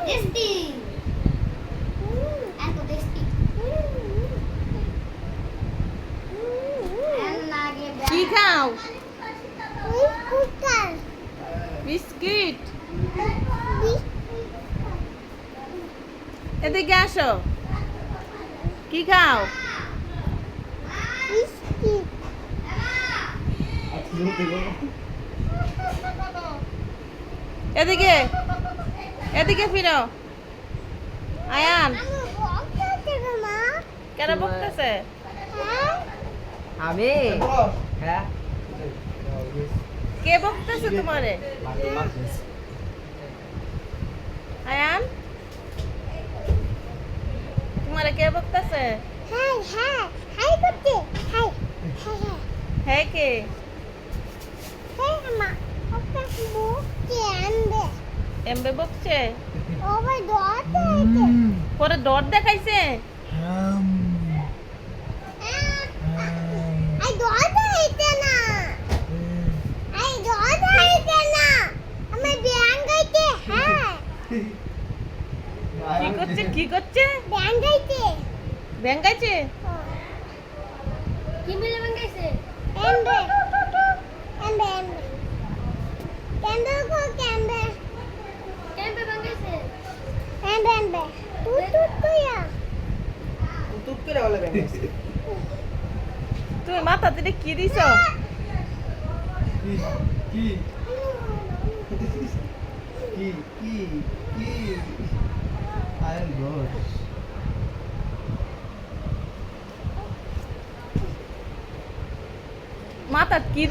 Tasty এত tasty কি খাও? বিস্কিট। এদিকে আসো। কি খাও? এদিকে এদিকে ফিরো। আয়ান কেন বকতেছে? আমি হ্যাঁ কে বকতেছে তোমারে? আয়ান তোমারে কে বকতেছে? হ্যাঁ কে? এমবে বকছে? পরে ডট দেখাইছে? কি করছে কি করছে? ব্যাঙ্গাইছে? কি মিলে বাঙ্গাইছে কেমবে বাঙ্গাইছে তুত করে বলে ব্যাংক তুমি মাথা দিলে কি দিছ? কি কি কি কি কি আই এম গড মাথা কি